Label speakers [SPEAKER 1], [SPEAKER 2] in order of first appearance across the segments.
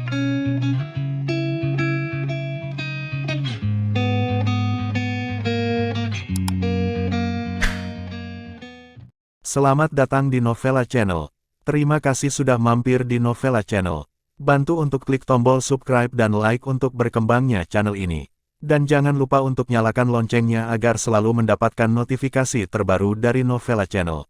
[SPEAKER 1] Selamat datang di Novella Channel. Terima kasih sudah mampir di Novella Channel. Bantu untuk klik tombol subscribe dan like untuk berkembangnya channel ini. Dan jangan lupa untuk nyalakan loncengnya agar selalu mendapatkan notifikasi terbaru dari Novella Channel.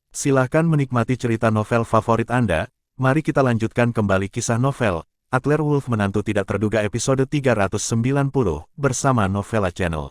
[SPEAKER 1] Silahkan menikmati cerita novel favorit Anda. Mari kita lanjutkan kembali kisah novel Atlerwolf Menantu Tidak Terduga episode 390 bersama Novella Channel.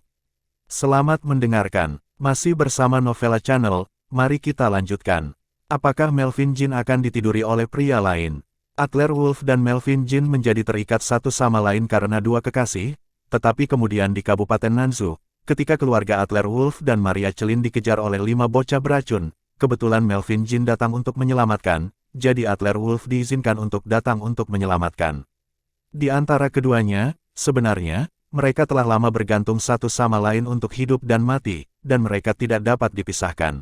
[SPEAKER 1] Selamat mendengarkan. Masih bersama Novella Channel. Mari kita lanjutkan. Apakah Melvin Jin akan ditiduri oleh pria lain? Atlerwolf dan Melvin Jin menjadi terikat satu sama lain karena dua kekasih, tetapi kemudian di Kabupaten Nanzhou, ketika keluarga Atlerwolf dan Maria Celin dikejar oleh 5 bocah beracun, kebetulan Melvin Jin datang untuk menyelamatkan, jadi Atlerwolf diizinkan untuk datang untuk menyelamatkan. Di antara keduanya, sebenarnya, mereka telah lama bergantung satu sama lain untuk hidup dan mati, dan mereka tidak dapat dipisahkan.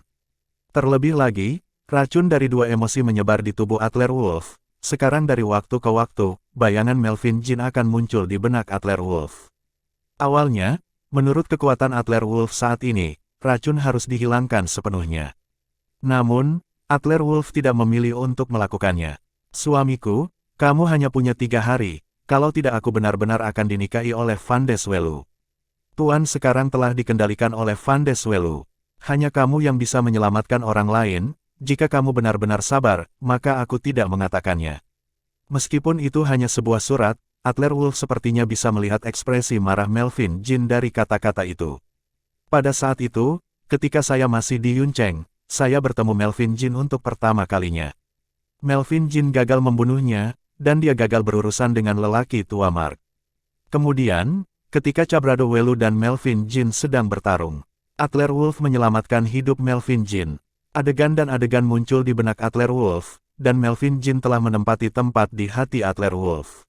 [SPEAKER 1] Terlebih lagi, racun dari dua emosi menyebar di tubuh Atlerwolf. Sekarang dari waktu ke waktu, bayangan Melvin Jin akan muncul di benak Atlerwolf. Awalnya, menurut kekuatan Atlerwolf saat ini, racun harus dihilangkan sepenuhnya. Namun, Atlerwolf tidak memilih untuk melakukannya. Suamiku, kamu hanya punya 3 hari, kalau tidak aku benar-benar akan dinikahi oleh Van de Swelu. Tuan sekarang telah dikendalikan oleh Van de Swelu. Hanya kamu yang bisa menyelamatkan orang lain, jika kamu benar-benar sabar, maka aku tidak mengatakannya. Meskipun itu hanya sebuah surat, Atlerwolf sepertinya bisa melihat ekspresi marah Melvin Jin dari kata-kata itu. Pada saat itu, ketika saya masih di Yuncheng, saya bertemu Melvin Jin untuk pertama kalinya. Melvin Jin gagal membunuhnya, dan dia gagal berurusan dengan lelaki tua Mark. Kemudian, ketika Cabrado Welu dan Melvin Jin sedang bertarung, Atlerwolf menyelamatkan hidup Melvin Jin. Adegan dan adegan muncul di benak Atlerwolf, dan Melvin Jin telah menempati tempat di hati Atlerwolf.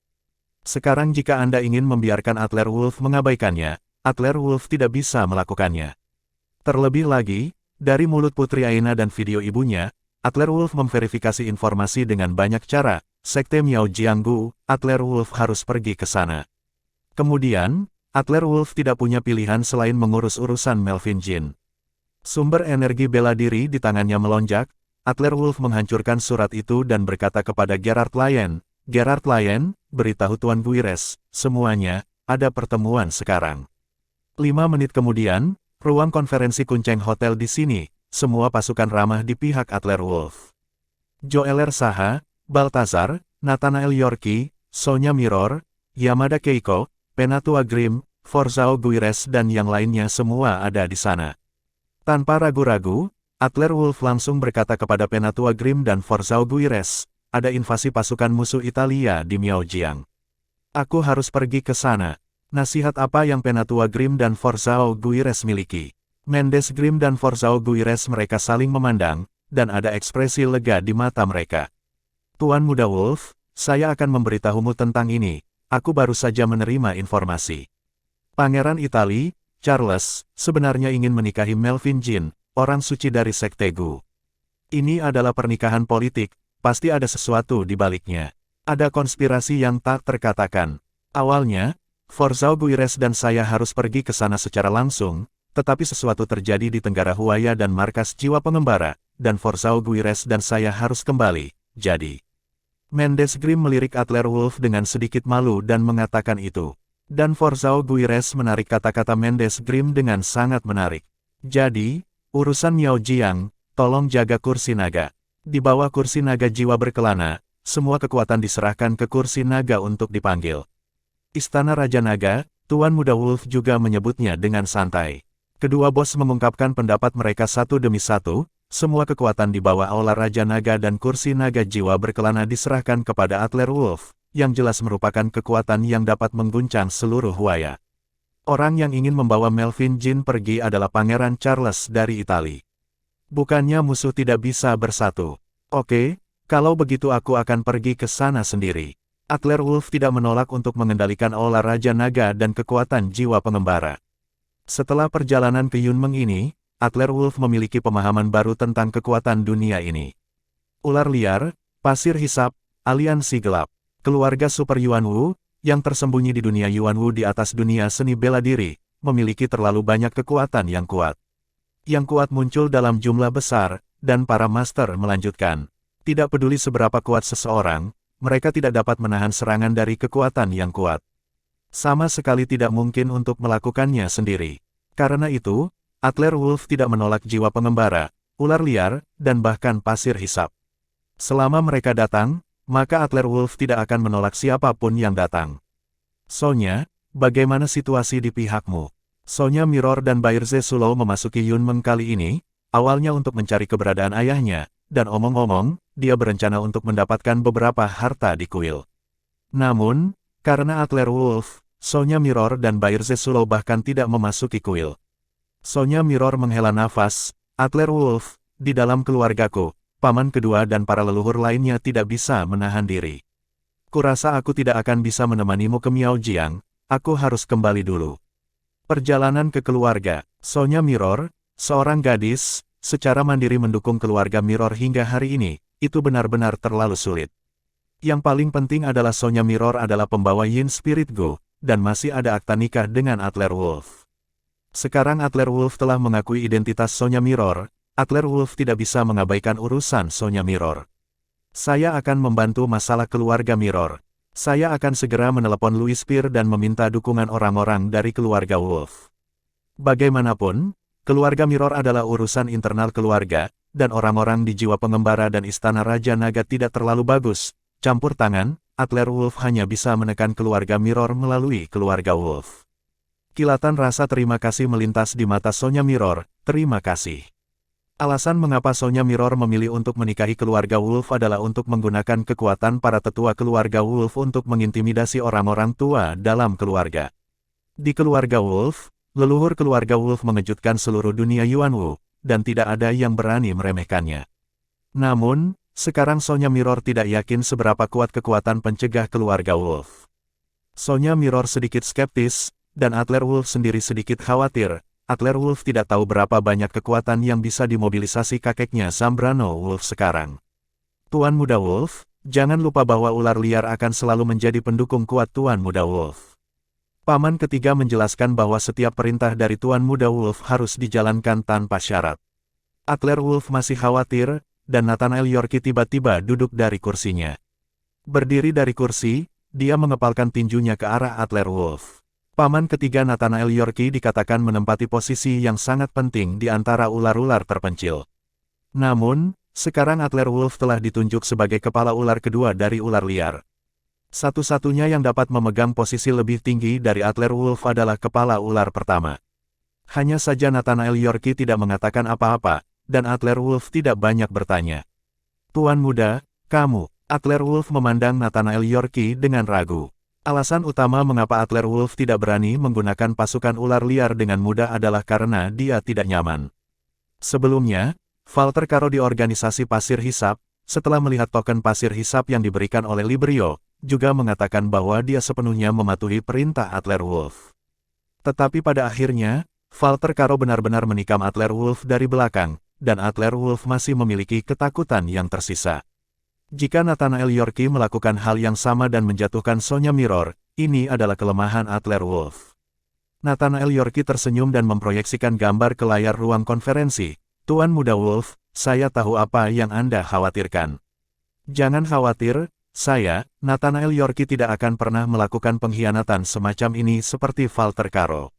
[SPEAKER 1] Sekarang jika Anda ingin membiarkan Atlerwolf mengabaikannya, Atlerwolf tidak bisa melakukannya. Terlebih lagi, dari mulut Putri Aina dan video ibunya, Atlerwolf memverifikasi informasi dengan banyak cara. Sekte Miao Jianggu, Atlerwolf harus pergi ke sana. Kemudian, Atlerwolf tidak punya pilihan selain mengurus urusan Melvin Jin. Sumber energi bela diri di tangannya melonjak, Atlerwolf menghancurkan surat itu dan berkata kepada Gerard Lyon, "Gerard Lyon, beritahu Tuan Guires, semuanya, ada pertemuan sekarang." 5 menit kemudian, ruang konferensi Kunceng Hotel di sini, semua pasukan ramah di pihak Atlerwolf. Joeler Saha, Baltazar, Nathanael Yorki, Sonya Mirror, Yamada Keiko, Penatua Grimm, Forzao Guires dan yang lainnya semua ada di sana. Tanpa ragu-ragu, Atlerwolf langsung berkata kepada Penatua Grimm dan Forzao Guires, ada invasi pasukan musuh Italia di Miaojiang. Aku harus pergi ke sana. Nasihat apa yang Penatua Grimm dan Forzao Guires miliki? Mendes Grimm dan Forzao Guires mereka saling memandang, dan ada ekspresi lega di mata mereka. Tuan Muda Wolf, saya akan memberitahumu tentang ini, aku baru saja menerima informasi. Pangeran Itali, Charles, sebenarnya ingin menikahi Melvin Jin, orang suci dari Sekte Gu. Ini adalah pernikahan politik, pasti ada sesuatu di baliknya. Ada konspirasi yang tak terkatakan. Awalnya, Forzao Guires dan saya harus pergi ke sana secara langsung, tetapi sesuatu terjadi di Tenggara Huaya dan markas jiwa pengembara, dan Forzao Guires dan saya harus kembali, jadi. Mendes Grimm melirik Atlerwolf dengan sedikit malu dan mengatakan itu. Dan Forzao Guires menarik kata-kata Mendes Grimm dengan sangat menarik. Jadi, urusan Miaojiang, tolong jaga kursi naga. Di bawah kursi naga jiwa berkelana, semua kekuatan diserahkan ke kursi naga untuk dipanggil. Istana Raja Naga, Tuan Muda Wolf juga menyebutnya dengan santai. Kedua bos mengungkapkan pendapat mereka satu demi satu, semua kekuatan di bawah Aula Raja Naga dan kursi naga jiwa berkelana diserahkan kepada Atlerwolf, yang jelas merupakan kekuatan yang dapat mengguncang seluruh Huaya. Orang yang ingin membawa Melvin Jin pergi adalah Pangeran Charles dari Itali. Bukannya musuh tidak bisa bersatu. Oke, kalau begitu aku akan pergi ke sana sendiri. Atlerwolf tidak menolak untuk mengendalikan Aula Raja Naga dan kekuatan jiwa pengembara. Setelah perjalanan ke Yunmeng ini, Atlerwolf memiliki pemahaman baru tentang kekuatan dunia ini. Ular liar, pasir hisap, aliansi gelap. Keluarga Super Yuanwu, yang tersembunyi di dunia Yuanwu di atas dunia seni bela diri, memiliki terlalu banyak kekuatan yang kuat. Yang kuat muncul dalam jumlah besar, dan para master melanjutkan. Tidak peduli seberapa kuat seseorang, mereka tidak dapat menahan serangan dari kekuatan yang kuat. Sama sekali tidak mungkin untuk melakukannya sendiri. Karena itu, Adler Wolf tidak menolak jiwa pengembara, ular liar, dan bahkan pasir hisap. Selama mereka datang, maka Adler Wolf tidak akan menolak siapapun yang datang. Sonya, bagaimana situasi di pihakmu? Sonya Mirror dan Bairze Sulo memasuki Yunmeng kali ini, awalnya untuk mencari keberadaan ayahnya, dan omong-omong, dia berencana untuk mendapatkan beberapa harta di kuil. Namun, karena Adler Wolf, Sonya Mirror dan Bairze Sulo bahkan tidak memasuki kuil. Sonya Mirror menghela nafas, Adler Wolf, di dalam keluargaku, paman kedua dan para leluhur lainnya tidak bisa menahan diri. Kurasa aku tidak akan bisa menemanimu ke Miaojiang, aku harus kembali dulu. Perjalanan ke keluarga, Sonya Mirror, seorang gadis, secara mandiri mendukung keluarga Mirror hingga hari ini, itu benar-benar terlalu sulit. Yang paling penting adalah Sonya Mirror adalah pembawa Yin Spirit Go, dan masih ada akta nikah dengan Adler Wolf. Sekarang Adler Wolf telah mengakui identitas Sonya Mirror, Adler Wolf tidak bisa mengabaikan urusan Sonya Mirror. Saya akan membantu masalah keluarga Mirror. Saya akan segera menelepon Louis Spear dan meminta dukungan orang-orang dari keluarga Wolf. Bagaimanapun, keluarga Mirror adalah urusan internal keluarga, dan orang-orang di jiwa pengembara dan istana Raja Naga tidak terlalu bagus. Campur tangan, Adler Wolf hanya bisa menekan keluarga Mirror melalui keluarga Wolf. Kilatan rasa terima kasih melintas di mata Sonya Mirror, terima kasih. Alasan mengapa Sonya Mirror memilih untuk menikahi keluarga Wolf adalah untuk menggunakan kekuatan para tetua keluarga Wolf untuk mengintimidasi orang-orang tua dalam keluarga. Di keluarga Wolf, leluhur keluarga Wolf mengejutkan seluruh dunia Yuanwu, dan tidak ada yang berani meremehkannya. Namun, sekarang Sonya Mirror tidak yakin seberapa kuat kekuatan pencegah keluarga Wolf. Sonya Mirror sedikit skeptis, dan Adler Wolf sendiri sedikit khawatir. Adler Wolf tidak tahu berapa banyak kekuatan yang bisa dimobilisasi kakeknya Zambrano Wolf sekarang. Tuan Muda Wolf, jangan lupa bahwa ular liar akan selalu menjadi pendukung kuat Tuan Muda Wolf. Paman ketiga menjelaskan bahwa setiap perintah dari Tuan Muda Wolf harus dijalankan tanpa syarat. Adler Wolf masih khawatir, dan Nathanael Yorki tiba-tiba duduk dari kursinya. Berdiri dari kursi, dia mengepalkan tinjunya ke arah Adler Wolf. Paman ketiga Nathanael Yorki dikatakan menempati posisi yang sangat penting di antara ular-ular terpencil. Namun, sekarang Adler Wolf telah ditunjuk sebagai kepala ular kedua dari ular liar. Satu-satunya yang dapat memegang posisi lebih tinggi dari Adler Wolf adalah kepala ular pertama. Hanya saja Nathanael Yorki tidak mengatakan apa-apa, dan Adler Wolf tidak banyak bertanya. Tuan Muda, kamu, Adler Wolf memandang Nathanael Yorki dengan ragu. Alasan utama mengapa Adler Wolf tidak berani menggunakan pasukan ular liar dengan mudah adalah karena dia tidak nyaman. Sebelumnya, Valter Karo di organisasi pasir hisap, setelah melihat token pasir hisap yang diberikan oleh Librio, juga mengatakan bahwa dia sepenuhnya mematuhi perintah Adler Wolf. Tetapi pada akhirnya, Valter Karo benar-benar menikam Adler Wolf dari belakang, dan Adler Wolf masih memiliki ketakutan yang tersisa. Jika Nathanael Yorki melakukan hal yang sama dan menjatuhkan Sonya Mirror, ini adalah kelemahan Adler Wolf. Nathanael Yorki tersenyum dan memproyeksikan gambar ke layar ruang konferensi. Tuan Muda Wolf, saya tahu apa yang Anda khawatirkan. Jangan khawatir, saya, Nathanael Yorki tidak akan pernah melakukan pengkhianatan semacam ini seperti Valter Karo.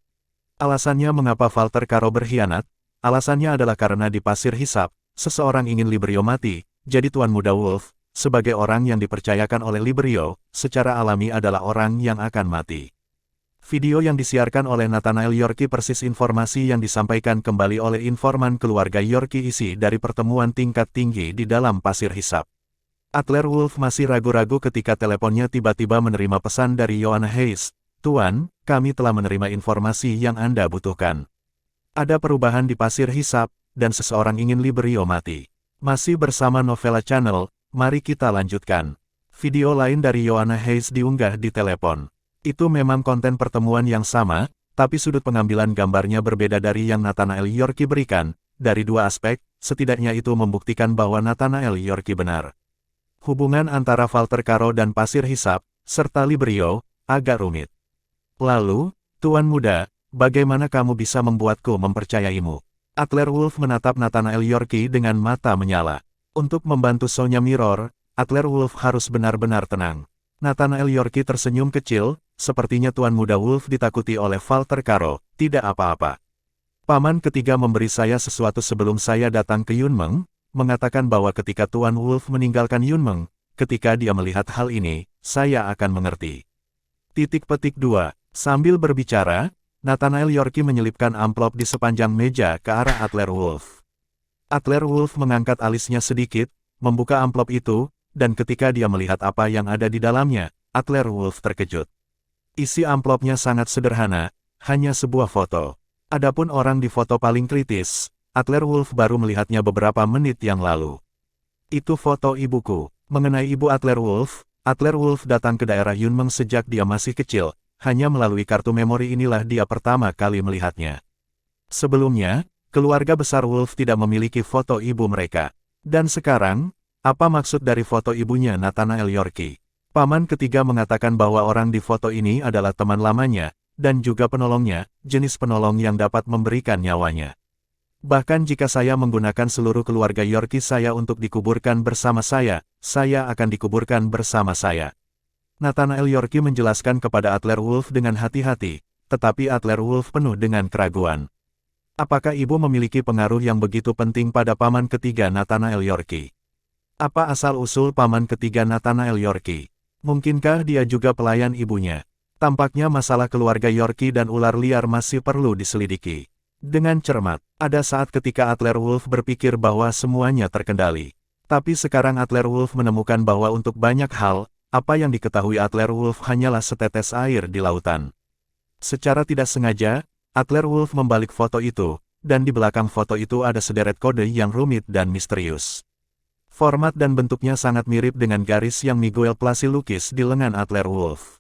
[SPEAKER 1] Alasannya mengapa Valter Karo berkhianat? Alasannya adalah karena di pasir hisap, seseorang ingin Librio mati, jadi Tuan Muda Wolf, sebagai orang yang dipercayakan oleh Librio, secara alami adalah orang yang akan mati. Video yang disiarkan oleh Nathanael Yorki persis informasi yang disampaikan kembali oleh informan keluarga Yorki isi dari pertemuan tingkat tinggi di dalam pasir hisap. Adler Wolf masih ragu-ragu ketika teleponnya tiba-tiba menerima pesan dari Joanna Hayes. Tuan, kami telah menerima informasi yang Anda butuhkan. Ada perubahan di pasir hisap, dan seseorang ingin Librio mati. Masih bersama Novella Channel, mari kita lanjutkan. Video lain dari Joanna Hayes diunggah di telepon. Itu memang konten pertemuan yang sama, tapi sudut pengambilan gambarnya berbeda dari yang Nathanael Yorki berikan. Dari dua aspek, setidaknya itu membuktikan bahwa Nathanael Yorki benar. Hubungan antara Walter Caro dan Pasir Hisap, serta Librio, agak rumit. Lalu, Tuan Muda, bagaimana kamu bisa membuatku mempercayaimu? Adler Wolf menatap Nathanael Yorkie dengan mata menyala. Untuk membantu Sonya Mirror, Adler Wolf harus benar-benar tenang. Nathanael Yorkie tersenyum kecil, sepertinya Tuan Muda Wolf ditakuti oleh Walter Caro, tidak apa-apa. Paman ketiga memberi saya sesuatu sebelum saya datang ke Yunmeng, mengatakan bahwa ketika Tuan Wolf meninggalkan Yunmeng, ketika dia melihat hal ini, saya akan mengerti. Titik petik 2. Sambil berbicara, Nathanael Yorkie menyelipkan amplop di sepanjang meja ke arah Adler Wolf. Adler Wolf mengangkat alisnya sedikit, membuka amplop itu, dan ketika dia melihat apa yang ada di dalamnya, Adler Wolf terkejut. Isi amplopnya sangat sederhana, hanya sebuah foto. Adapun orang di foto paling kritis, Adler Wolf baru melihatnya beberapa menit yang lalu. Itu foto ibuku. Mengenai ibu Adler Wolf datang ke daerah Yunmeng sejak dia masih kecil, hanya melalui kartu memori inilah dia pertama kali melihatnya. Sebelumnya, keluarga besar Wolf tidak memiliki foto ibu mereka. Dan sekarang, apa maksud dari foto ibunya Nathanael Yorkie? Paman ketiga mengatakan bahwa orang di foto ini adalah teman lamanya, dan juga penolongnya, jenis penolong yang dapat memberikan nyawanya. Bahkan jika saya menggunakan seluruh keluarga Yorkie saya untuk dikuburkan bersama saya akan dikuburkan bersama saya. Nathanael Yorkie menjelaskan kepada Adler Wolf dengan hati-hati, tetapi Adler Wolf penuh dengan keraguan. Apakah ibu memiliki pengaruh yang begitu penting pada paman ketiga Nathanael Yorkie? Apa asal-usul paman ketiga Nathanael Yorkie? Mungkinkah dia juga pelayan ibunya? Tampaknya masalah keluarga Yorkie dan ular liar masih perlu diselidiki. Dengan cermat, ada saat ketika Adler Wolf berpikir bahwa semuanya terkendali. Tapi sekarang Adler Wolf menemukan bahwa untuk banyak hal, apa yang diketahui Adler Wolf hanyalah setetes air di lautan. Secara tidak sengaja, Adler Wolf membalik foto itu, dan di belakang foto itu ada sederet kode yang rumit dan misterius. Format dan bentuknya sangat mirip dengan garis yang Miguel Placi lukis di lengan Adler Wolf.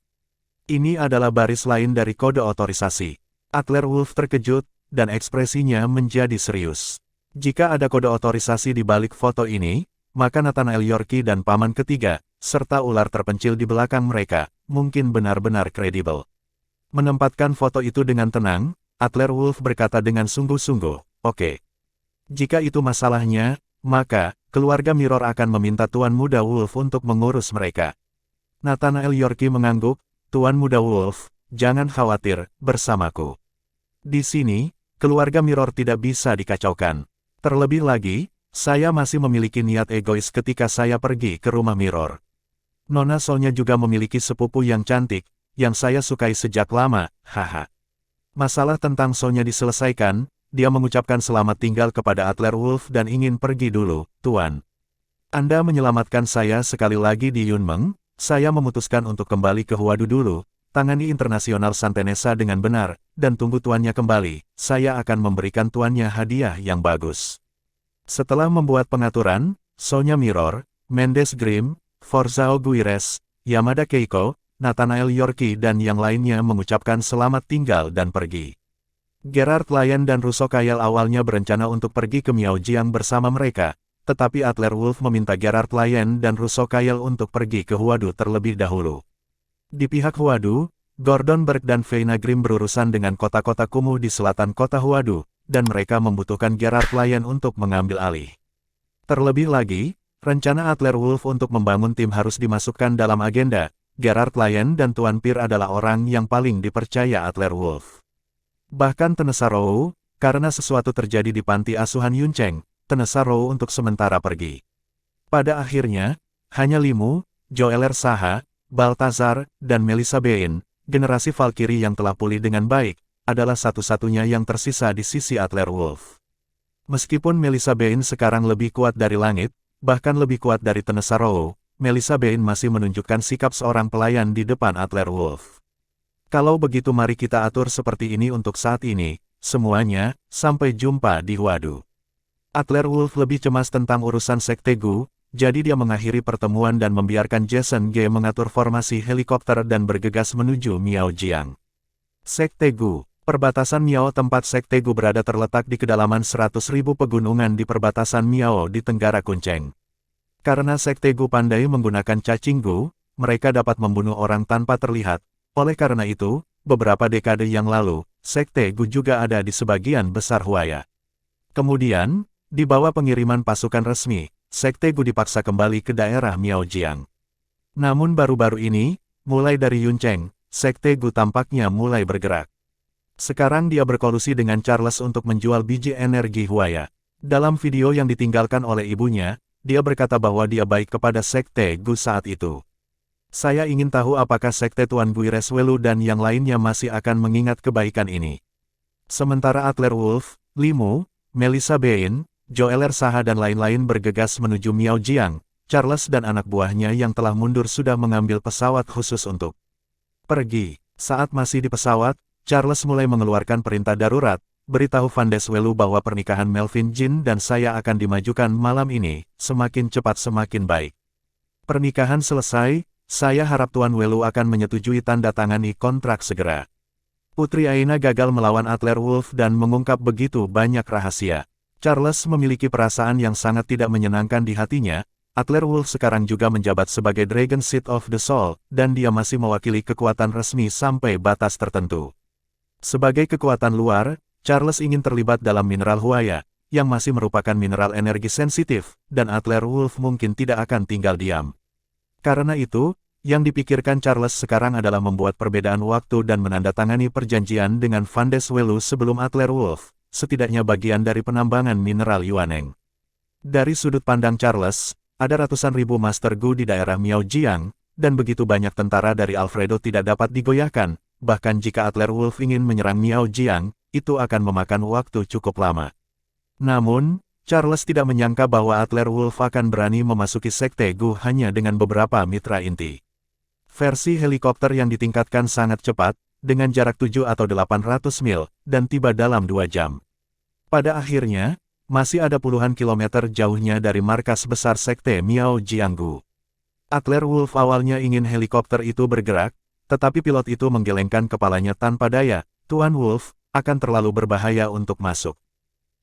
[SPEAKER 1] Ini adalah baris lain dari kode otorisasi. Adler Wolf terkejut, dan ekspresinya menjadi serius. Jika ada kode otorisasi di balik foto ini, maka Nathanael Yorkie dan paman ketiga, serta ular terpencil di belakang mereka, mungkin benar-benar kredibel. Menempatkan foto itu dengan tenang, Adler Wolf berkata dengan sungguh-sungguh, oke. Jika itu masalahnya, maka, keluarga Mirror akan meminta Tuan Muda Wolf untuk mengurus mereka. Nathanael Yorkie mengangguk, Tuan Muda Wolf, jangan khawatir, bersamaku. Di sini, keluarga Mirror tidak bisa dikacaukan. Terlebih lagi, saya masih memiliki niat egois ketika saya pergi ke rumah Mirror. Nona Sonya juga memiliki sepupu yang cantik, yang saya sukai sejak lama, haha. Masalah tentang Sonya diselesaikan, dia mengucapkan selamat tinggal kepada Adler Wolf dan ingin pergi dulu, Tuan. Anda menyelamatkan saya sekali lagi di Yunmeng, saya memutuskan untuk kembali ke Huadu dulu, tangani internasional Santenesa dengan benar, dan tunggu tuannya kembali, saya akan memberikan tuannya hadiah yang bagus. Setelah membuat pengaturan, Sonya Mirror, Mendes Grimm, Forzao Guires, Yamada Keiko, Nathanael Yorkie dan yang lainnya mengucapkan selamat tinggal dan pergi. Gerard Lyon dan Russo Kayal awalnya berencana untuk pergi ke Miaojiang bersama mereka, tetapi Adler Wolf meminta Gerard Lyon dan Russo Kayal untuk pergi ke Huadu terlebih dahulu. Di pihak Huadu, Gordon Berg dan Feina Grimm berurusan dengan kota-kota kumuh di selatan kota Huadu, dan mereka membutuhkan Gerard Lyon untuk mengambil alih. Terlebih lagi, rencana Adler Wolf untuk membangun tim harus dimasukkan dalam agenda. Gerard Lyon dan Tuan Pir adalah orang yang paling dipercaya Adler Wolf. Bahkan Tenesa Rou, karena sesuatu terjadi di panti asuhan Yuncheng, Tenesa Rou untuk sementara pergi. Pada akhirnya, hanya Limu, Joeler Saha, Baltazar, dan Melissa Bein, generasi Valkyrie yang telah pulih dengan baik, adalah satu-satunya yang tersisa di sisi Adler Wolf. Meskipun Melissa Bein sekarang lebih kuat dari langit, bahkan lebih kuat dari Tenesa Rou, Melissa Bein masih menunjukkan sikap seorang pelayan di depan Adler Wolf. Kalau begitu mari kita atur seperti ini untuk saat ini, semuanya, sampai jumpa di Huadu. Adler Wolf lebih cemas tentang urusan Sekte Gu, jadi dia mengakhiri pertemuan dan membiarkan Jason Ge mengatur formasi helikopter dan bergegas menuju Miaojiang. Sekte Gu, perbatasan Miao. Tempat Sekte Gu berada terletak di kedalaman 100.000 pegunungan di perbatasan Miao di Tenggara Kunceng. Karena Sekte Gu pandai menggunakan cacing Gu, mereka dapat membunuh orang tanpa terlihat. Oleh karena itu, beberapa dekade yang lalu, Sekte Gu juga ada di sebagian besar Huaya. Kemudian, di bawah pengiriman pasukan resmi, Sekte Gu dipaksa kembali ke daerah Miaojiang. Namun baru-baru ini, mulai dari Yuncheng, Sekte Gu tampaknya mulai bergerak. Sekarang dia berkolusi dengan Charles untuk menjual biji energi Huaya. Dalam video yang ditinggalkan oleh ibunya, dia berkata bahwa dia baik kepada Sekte Gu saat itu. Saya ingin tahu apakah Sekte Tuan Gui Reswelu dan yang lainnya masih akan mengingat kebaikan ini. Sementara Adler Wolf, Li Mu, Melissa Bein, Joeler Saha dan lain-lain bergegas menuju Miaojiang, Charles dan anak buahnya yang telah mundur sudah mengambil pesawat khusus untuk pergi. Saat masih di pesawat, Charles mulai mengeluarkan perintah darurat, beritahu Van Deswelu bahwa pernikahan Melvin Jin dan saya akan dimajukan malam ini, semakin cepat semakin baik. Pernikahan selesai, saya harap Tuan Welu akan menyetujui tanda tangani kontrak segera. Putri Aina gagal melawan Adler Wolf dan mengungkap begitu banyak rahasia. Charles memiliki perasaan yang sangat tidak menyenangkan di hatinya. Adler Wolf sekarang juga menjabat sebagai Dragon Seed of the Soul, dan dia masih mewakili kekuatan resmi sampai batas tertentu. Sebagai kekuatan luar, Charles ingin terlibat dalam mineral Huaya, yang masih merupakan mineral energi sensitif, dan Adler Wolf mungkin tidak akan tinggal diam. Karena itu, yang dipikirkan Charles sekarang adalah membuat perbedaan waktu dan menandatangani perjanjian dengan Van Deswelu sebelum Adler Wolf, setidaknya bagian dari penambangan mineral Yuaneng. Dari sudut pandang Charles, ada ratusan ribu Master Gu di daerah Miaojiang, dan begitu banyak tentara dari Alfredo tidak dapat digoyahkan, bahkan jika Adler Wolf ingin menyerang Miaojiang, itu akan memakan waktu cukup lama. Namun, Charles tidak menyangka bahwa Adler Wolf akan berani memasuki Sekte Gu hanya dengan beberapa mitra inti. Versi helikopter yang ditingkatkan sangat cepat, dengan jarak 7 atau 800 mil, dan tiba dalam 2 jam. Pada akhirnya, masih ada puluhan kilometer jauhnya dari markas besar Sekte Miaojiang Gu. Adler Wolf awalnya ingin helikopter itu bergerak, tetapi pilot itu menggelengkan kepalanya tanpa daya. Tuan Wolf, akan terlalu berbahaya untuk masuk.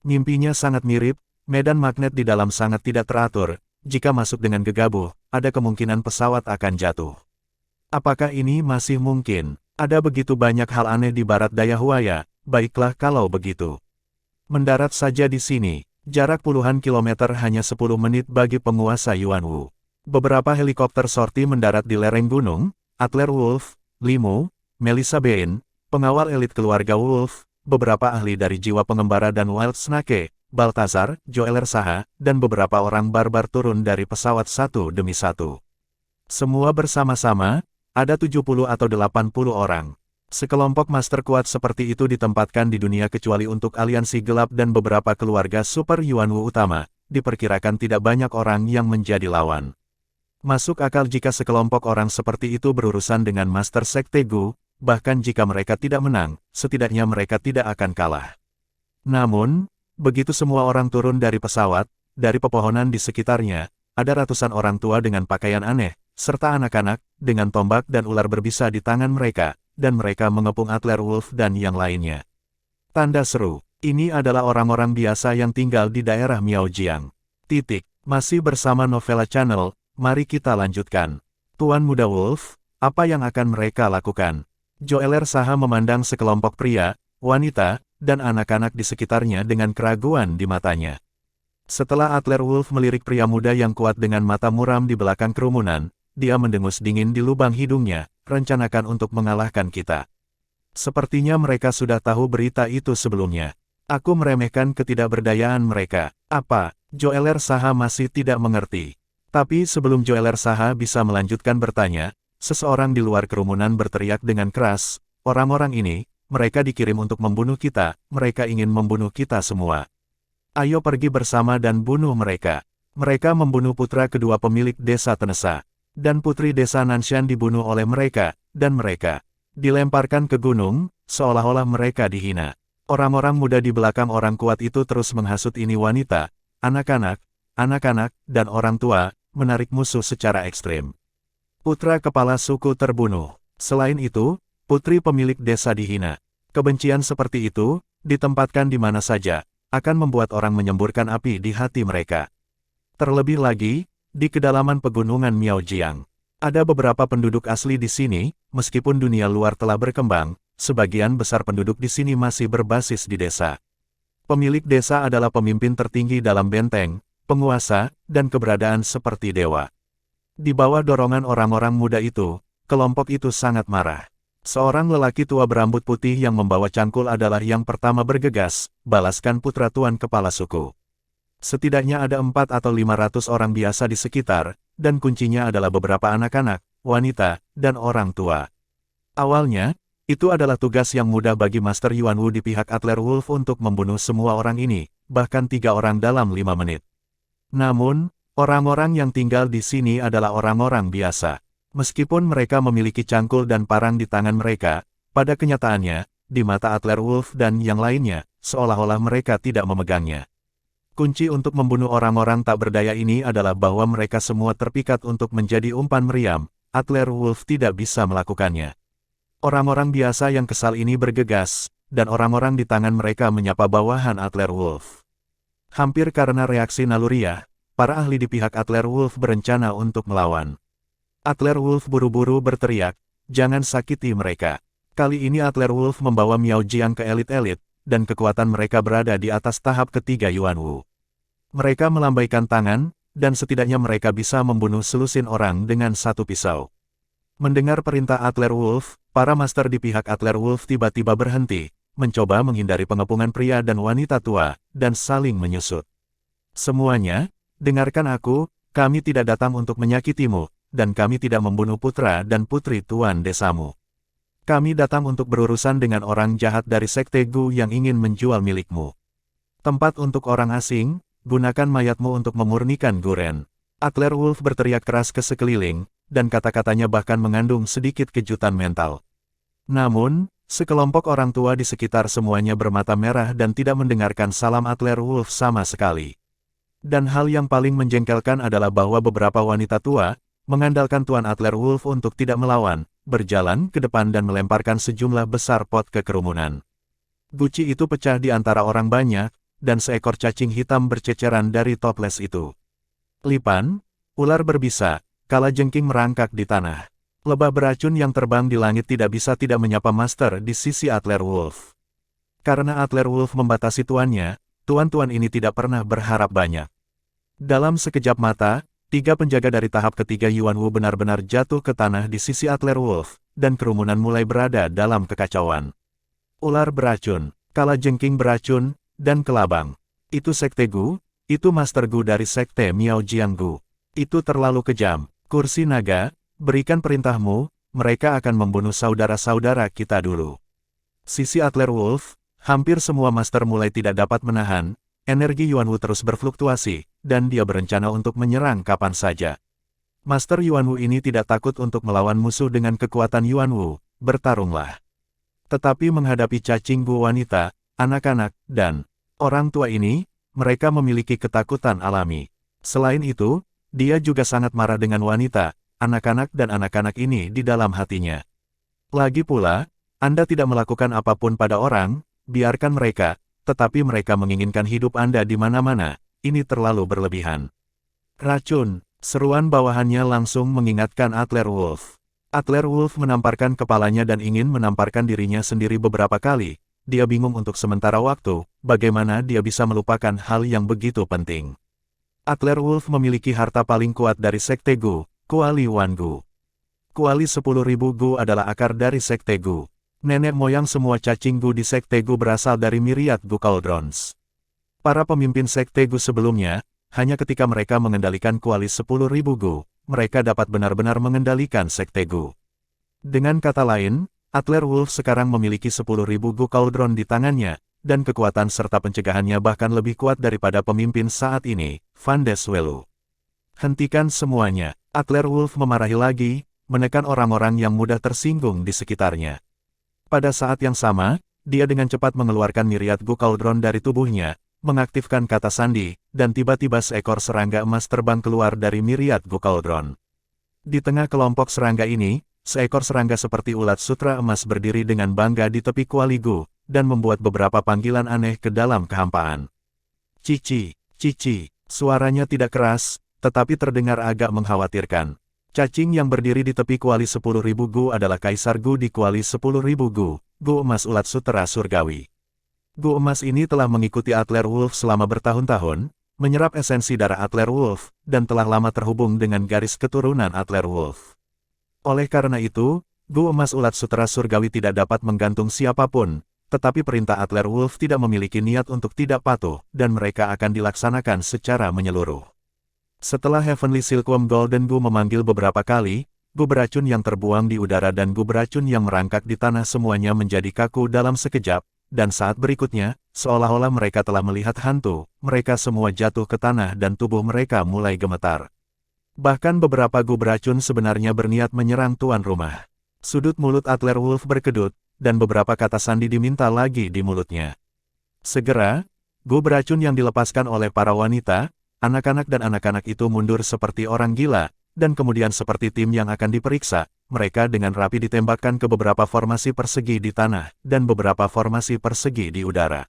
[SPEAKER 1] Mimpinya sangat mirip, medan magnet di dalam sangat tidak teratur, jika masuk dengan gegabah, ada kemungkinan pesawat akan jatuh. Apakah ini masih mungkin? Ada begitu banyak hal aneh di barat daya Huaya, baiklah kalau begitu. Mendarat saja di sini, jarak puluhan kilometer hanya 10 menit bagi penguasa Yuanwu. Beberapa helikopter sorti mendarat di lereng gunung, Adler Wolf, Li Mu, Melissa Bein, pengawal elit keluarga Wolf, beberapa ahli dari jiwa pengembara dan Wild Snake, Balthazar, Joeler Saha, dan beberapa orang barbar turun dari pesawat satu demi satu. Semua bersama-sama, ada 70 atau 80 orang. Sekelompok master kuat seperti itu ditempatkan di dunia kecuali untuk aliansi gelap dan beberapa keluarga super Yuanwu utama, diperkirakan tidak banyak orang yang menjadi lawan. Masuk akal jika sekelompok orang seperti itu berurusan dengan Master Sekte Gu, bahkan jika mereka tidak menang, setidaknya mereka tidak akan kalah. Namun, begitu semua orang turun dari pesawat, dari pepohonan di sekitarnya, ada ratusan orang tua dengan pakaian aneh, serta anak-anak, dengan tombak dan ular berbisa di tangan mereka, dan mereka mengepung Adler Wolf dan yang lainnya. Tanda seru, ini adalah orang-orang biasa yang tinggal di daerah Miaojiang. Masih bersama Novella Channel, mari kita lanjutkan. Tuan Muda Wolf, apa yang akan mereka lakukan? Joeler Saha memandang sekelompok pria, wanita, dan anak-anak di sekitarnya dengan keraguan di matanya. Setelah Adler Wolf melirik pria muda yang kuat dengan mata muram di belakang kerumunan, dia mendengus dingin di lubang hidungnya, rencanakan untuk mengalahkan kita. Sepertinya mereka sudah tahu berita itu sebelumnya. Aku meremehkan ketidakberdayaan mereka. Apa? Joeler Saha masih tidak mengerti. Tapi sebelum Joeler Saha bisa melanjutkan bertanya, seseorang di luar kerumunan berteriak dengan keras, orang-orang ini, mereka dikirim untuk membunuh kita, mereka ingin membunuh kita semua. Ayo pergi bersama dan bunuh mereka. Mereka membunuh putra kedua pemilik desa Tenesa. Dan putri desa Nanshan dibunuh oleh mereka, dan mereka dilemparkan ke gunung, seolah-olah mereka dihina. Orang-orang muda di belakang orang kuat itu terus menghasut ini wanita, anak-anak, dan orang tua, menarik musuh secara ekstrim. Putra kepala suku terbunuh. Selain itu, putri pemilik desa dihina. Kebencian seperti itu, ditempatkan di mana saja, akan membuat orang menyemburkan api di hati mereka. Terlebih lagi, di kedalaman pegunungan Miaojiang. Ada beberapa penduduk asli di sini, meskipun dunia luar telah berkembang, sebagian besar penduduk di sini masih berbasis di desa. Pemilik desa adalah pemimpin tertinggi dalam benteng, penguasa, dan keberadaan seperti dewa. Di bawah dorongan orang-orang muda itu, kelompok itu sangat marah. Seorang lelaki tua berambut putih yang membawa cangkul adalah yang pertama bergegas, balaskan putra tuan kepala suku. Setidaknya ada 4 atau 500 orang biasa di sekitar, dan kuncinya adalah beberapa anak-anak, wanita, dan orang tua. Awalnya, itu adalah tugas yang mudah bagi Master Yuanwu di pihak Adler Wolf untuk membunuh semua orang ini, bahkan 3 orang dalam 5 menit. Namun, orang-orang yang tinggal di sini adalah orang-orang biasa. Meskipun mereka memiliki cangkul dan parang di tangan mereka, pada kenyataannya, di mata Adler Wolf dan yang lainnya, seolah-olah mereka tidak memegangnya. Kunci untuk membunuh orang-orang tak berdaya ini adalah bahwa mereka semua terpikat untuk menjadi umpan meriam. Adler Wolf tidak bisa melakukannya. Orang-orang biasa yang kesal ini bergegas, dan orang-orang di tangan mereka menyapa bawahan Adler Wolf. Hampir karena reaksi naluriah, para ahli di pihak Adler Wolf berencana untuk melawan. Adler Wolf buru-buru berteriak, jangan sakiti mereka. Kali ini Adler Wolf membawa Miaojiang ke elit-elit, dan kekuatan mereka berada di atas tahap ketiga Yuanwu. Mereka melambaikan tangan, dan setidaknya mereka bisa membunuh selusin orang dengan satu pisau. Mendengar perintah Adler Wolf, para master di pihak Adler Wolf tiba-tiba berhenti, mencoba menghindari pengepungan pria dan wanita tua, dan saling menyusut. Semuanya, dengarkan aku, kami tidak datang untuk menyakitimu, dan kami tidak membunuh putra dan putri tuan desamu. Kami datang untuk berurusan dengan orang jahat dari Sekte Gu yang ingin menjual milikmu. Tempat untuk orang asing, gunakan mayatmu untuk memurnikan Guren. Adler Wolf berteriak keras ke sekeliling, dan kata-katanya bahkan mengandung sedikit kejutan mental. Namun, sekelompok orang tua di sekitar semuanya bermata merah dan tidak mendengarkan salam Adler Wolf sama sekali. Dan hal yang paling menjengkelkan adalah bahwa beberapa wanita tua, mengandalkan Tuan Adler Wolf untuk tidak melawan, berjalan ke depan dan melemparkan sejumlah besar pot ke kerumunan. Guci itu pecah di antara orang banyak, dan seekor cacing hitam berceceran dari toples itu. Lipan, ular berbisa, kalajengking merangkak di tanah. Lebah beracun yang terbang di langit tidak bisa tidak menyapa Master di sisi Adler Wolf. Karena Adler Wolf membatasi tuannya, tuan-tuan ini tidak pernah berharap banyak. Dalam sekejap mata, 3 penjaga dari tahap ketiga Yuanwu benar-benar jatuh ke tanah di sisi Adler Wolf, dan kerumunan mulai berada dalam kekacauan. Ular beracun, kalajengking beracun, dan kelabang. Itu Sekte Gu, itu Master Gu dari Sekte Miaojiang Gu. Itu terlalu kejam. Kursi naga, berikan perintahmu, mereka akan membunuh saudara-saudara kita dulu. Sisi Adler Wolf, hampir semua Master mulai tidak dapat menahan. Energi Yuanwu terus berfluktuasi, dan dia berencana untuk menyerang kapan saja. Master Yuanwu ini tidak takut untuk melawan musuh dengan kekuatan Yuanwu, bertarunglah. Tetapi menghadapi cacing gu wanita, anak-anak, dan orang tua ini, mereka memiliki ketakutan alami. Selain itu, dia juga sangat marah dengan wanita, anak-anak dan anak-anak ini di dalam hatinya. Lagi pula, Anda tidak melakukan apapun pada orang, biarkan mereka. Tetapi mereka menginginkan hidup Anda di mana-mana, ini terlalu berlebihan. Racun, seruan bawahannya langsung mengingatkan Adler Wolf. Adler Wolf menamparkan kepalanya dan ingin menamparkan dirinya sendiri beberapa kali. Dia bingung untuk sementara waktu, bagaimana dia bisa melupakan hal yang begitu penting. Adler Wolf memiliki harta paling kuat dari Sekte Gu, Kuali Wan Gu. Kuali 10.000 Gu adalah akar dari Sekte Gu. Nenek moyang semua cacing Gu di Sekte Gu berasal dari Myriad Gu Cauldrons. Para pemimpin Sekte Gu sebelumnya, hanya ketika mereka mengendalikan kuali 10.000 Gu, mereka dapat benar-benar mengendalikan Sekte Gu. Dengan kata lain, Adler Wolf sekarang memiliki 10.000 Gu Cauldron di tangannya, dan kekuatan serta pencegahannya bahkan lebih kuat daripada pemimpin saat ini, Van des Welu. Hentikan semuanya, Adler Wolf memarahi lagi, menekan orang-orang yang mudah tersinggung di sekitarnya. Pada saat yang sama, dia dengan cepat mengeluarkan Myriad Gu Cauldron dari tubuhnya, mengaktifkan kata sandi, dan tiba-tiba seekor serangga emas terbang keluar dari Myriad Gu Cauldron. Di tengah kelompok serangga ini, seekor serangga seperti ulat sutra emas berdiri dengan bangga di tepi kuali Gu, dan membuat beberapa panggilan aneh ke dalam kehampaan. Cici, cici, suaranya tidak keras, tetapi terdengar agak mengkhawatirkan. Cacing yang berdiri di tepi kuali 10.000 gu adalah Kaisar Gu di kuali 10.000 gu, Gu Emas Ulat Sutera Surgawi. Gu Emas ini telah mengikuti Atler Wolf selama bertahun-tahun, menyerap esensi darah Atler Wolf, dan telah lama terhubung dengan garis keturunan Atler Wolf. Oleh karena itu, Gu Emas Ulat Sutera Surgawi tidak dapat menggantung siapapun, tetapi perintah Atler Wolf tidak memiliki niat untuk tidak patuh, dan mereka akan dilaksanakan secara menyeluruh. Setelah Heavenly Silkworm Golden Gu memanggil beberapa kali, gu beracun yang terbuang di udara dan gu beracun yang merangkak di tanah semuanya menjadi kaku dalam sekejap, dan saat berikutnya, seolah-olah mereka telah melihat hantu, mereka semua jatuh ke tanah dan tubuh mereka mulai gemetar. Bahkan beberapa gu beracun sebenarnya berniat menyerang tuan rumah. Sudut mulut Atler Wolf berkedut, dan beberapa kata sandi diminta lagi di mulutnya. Segera, gu beracun yang dilepaskan oleh para wanita, anak-anak dan anak-anak itu mundur seperti orang gila, dan kemudian seperti tim yang akan diperiksa, mereka dengan rapi ditembakkan ke beberapa formasi persegi di tanah, dan beberapa formasi persegi di udara.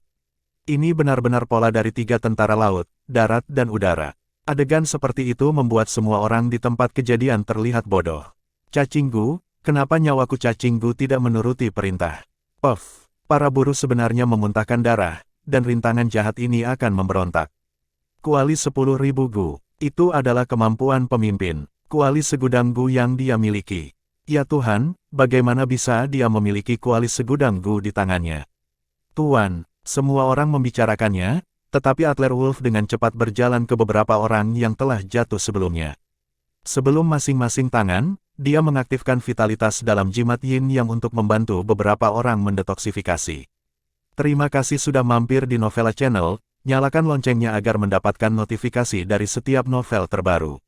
[SPEAKER 1] Ini benar-benar pola dari 3 tentara laut, darat dan udara. Adegan seperti itu membuat semua orang di tempat kejadian terlihat bodoh. Cacing Gu, kenapa nyawaku Cacing Gu tidak menuruti perintah? Puff, para buruh sebenarnya memuntahkan darah, dan rintangan jahat ini akan memberontak. Kuali 10.000 gu, itu adalah kemampuan pemimpin, kuali segudang gu yang dia miliki. Ya Tuhan, bagaimana bisa dia memiliki kuali segudang gu di tangannya? Tuan, semua orang membicarakannya, tetapi Atler Wolf dengan cepat berjalan ke beberapa orang yang telah jatuh sebelumnya. Sebelum masing-masing tangan, dia mengaktifkan vitalitas dalam jimat yin yang untuk membantu beberapa orang mendetoksifikasi. Terima kasih sudah mampir di Novella Channel, nyalakan loncengnya agar mendapatkan notifikasi dari setiap novel terbaru.